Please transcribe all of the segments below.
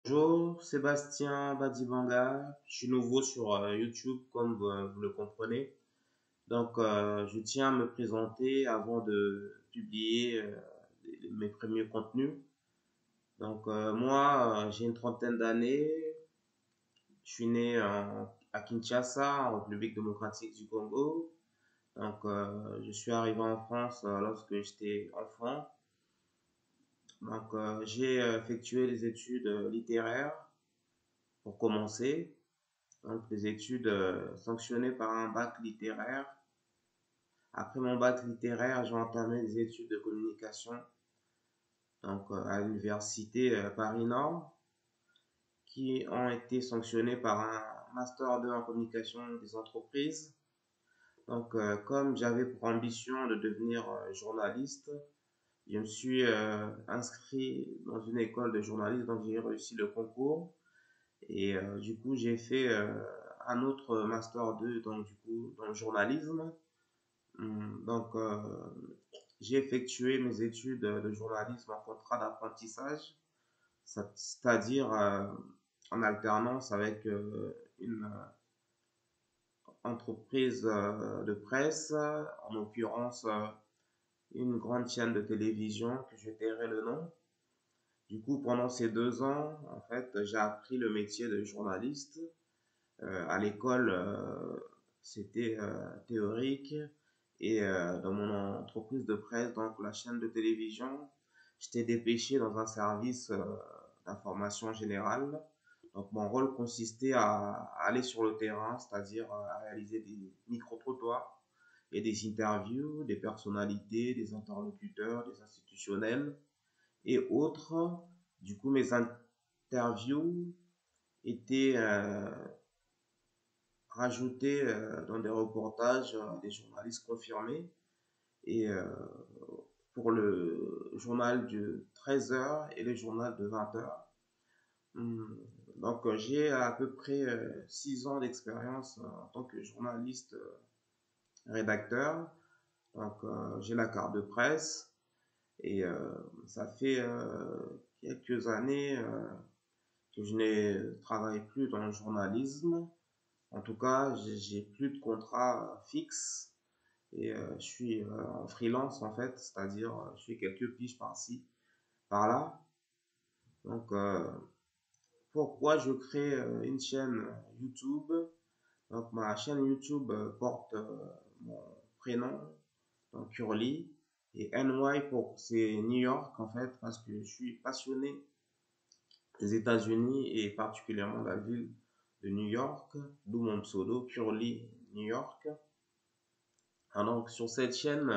Bonjour, Sébastien Badibanga. Je suis nouveau sur YouTube, comme vous le comprenez. Donc, je tiens à me présenter avant de publier mes premiers contenus. Donc, moi, j'ai une trentaine d'années. Je suis né à Kinshasa, en République démocratique du Congo. Donc, je suis arrivé en France lorsque j'étais enfant. Donc, j'ai effectué des études littéraires pour commencer. Donc, des études sanctionnées par un bac littéraire. Après mon bac littéraire, j'ai entamé des études de communication donc, à l'université Paris-Nord, qui ont été sanctionnées par un master 2 en communication des entreprises. Donc, comme j'avais pour ambition de devenir journaliste, je me suis inscrit dans une école de journalisme, donc j'ai réussi le concours. Et du coup, j'ai fait un autre master 2, donc du coup, dans le journalisme. Donc, j'ai effectué mes études de journalisme en contrat d'apprentissage, c'est-à-dire en alternance avec une entreprise de presse, en l'occurrence une grande chaîne de télévision que je tairai le nom. Du coup, pendant ces 2 ans, en fait, j'ai appris le métier de journaliste. À l'école, c'était théorique. Et dans mon entreprise de presse, donc la chaîne de télévision, j'étais dépêché dans un service d'information générale. Donc mon rôle consistait à aller sur le terrain, c'est-à-dire à réaliser des micro-trottoirs et des interviews des personnalités, des interlocuteurs, des institutionnels et autres. Du coup, mes interviews étaient rajoutées dans des reportages des journalistes confirmés. Et pour le journal de 13 heures et le journal de 20 heures. Donc j'ai à peu près 6 ans d'expérience en tant que journaliste rédacteur. Donc j'ai la carte de presse et ça fait quelques années que je ne travaille plus dans le journalisme. En tout cas, j'ai plus de contrat fixe. Et je suis en freelance en fait, c'est-à-dire je fais quelques piges par-ci, par-là. Donc pourquoi je crée une chaîne YouTube? Donc ma chaîne YouTube porte mon prénom, donc Curly, et NY pour c'est New York en fait, parce que je suis passionné des États-Unis et particulièrement de la ville de New York, d'où mon pseudo Curly New York. Alors, donc sur cette chaîne,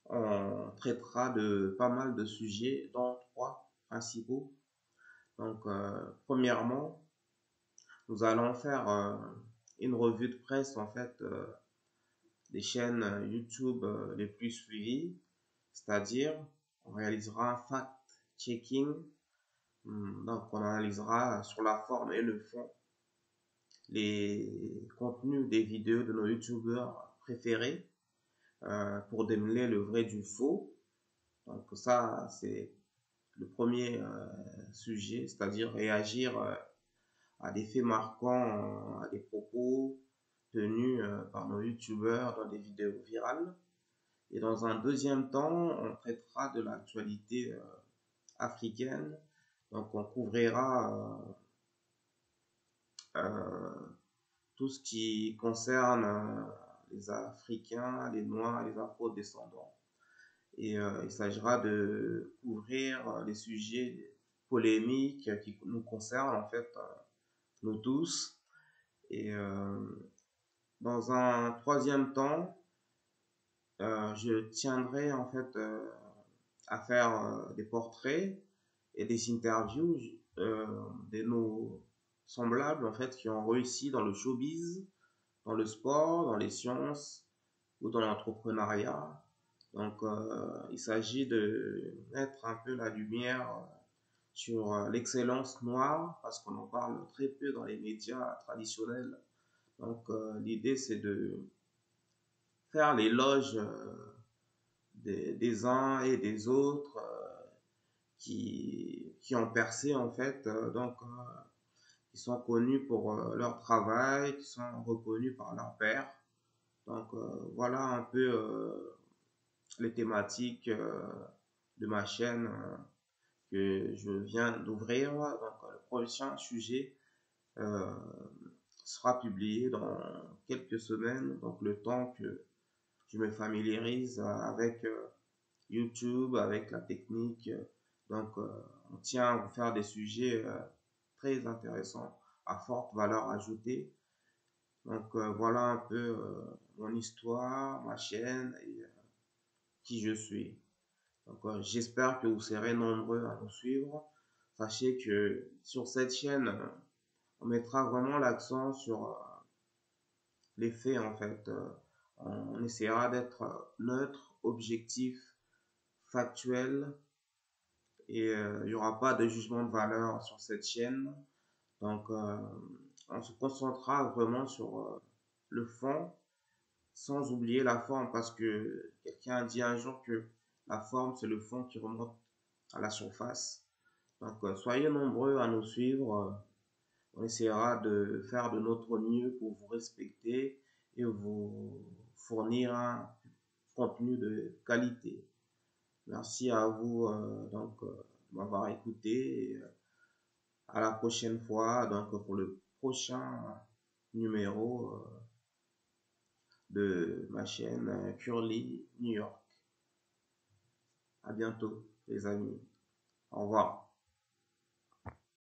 on traitera de pas mal de sujets, dont trois principaux. Donc, premièrement, nous allons faire une revue de presse en fait des chaînes YouTube les plus suivies, c'est-à-dire on réalisera un fact-checking. Donc, on analysera sur la forme et le fond les contenus des vidéos de nos YouTubeurs préférés pour démêler le vrai du faux. Donc, ça, c'est le premier sujet, c'est-à-dire réagir à des faits marquants, à des propos tenus par nos youtubeurs dans des vidéos virales. Et dans un deuxième temps, on traitera de l'actualité africaine. Donc on couvrira euh, tout ce qui concerne les Africains, les Noirs, les Afro-descendants. Et il s'agira de couvrir les sujets polémiques qui nous concernent en fait, nous tous. Et dans un troisième temps, je tiendrai en fait à faire des portraits et des interviews euh, de nos semblables en fait qui ont réussi dans le showbiz, dans le sport, dans les sciences ou dans l'entrepreneuriat. Donc il s'agit de mettre un peu la lumière sur l'excellence noire parce qu'on en parle très peu dans les médias traditionnels. Donc l'idée c'est de faire l'éloge des uns et des autres qui qui ont percé en fait, qui sont connus pour leur travail, qui sont reconnus par leur père. Donc voilà un peu les thématiques de ma chaîne que je viens d'ouvrir. Donc le prochain sujet euh, sera publié dans quelques semaines, donc le temps que je me familiarise avec YouTube, avec la technique. Donc, on tient à vous faire des sujets très intéressants, à forte valeur ajoutée. Donc, voilà un peu mon histoire, ma chaîne et qui je suis. Donc, j'espère que vous serez nombreux à nous suivre. Sachez que sur cette chaîne, on mettra vraiment l'accent sur les faits en fait. On essaiera d'être neutre, objectif, factuel et il n'y aura pas de jugement de valeur sur cette chaîne. Donc, on se concentrera vraiment sur le fond sans oublier la forme parce que quelqu'un a dit un jour que la forme, c'est le fond qui remonte à la surface. Donc, soyez nombreux à nous suivre. On essaiera de faire de notre mieux pour vous respecter et vous fournir un contenu de qualité. Merci à vous de m'avoir écouté. Et, à la prochaine fois donc pour le prochain numéro de ma chaîne Curly New York. À bientôt les amis. Au revoir.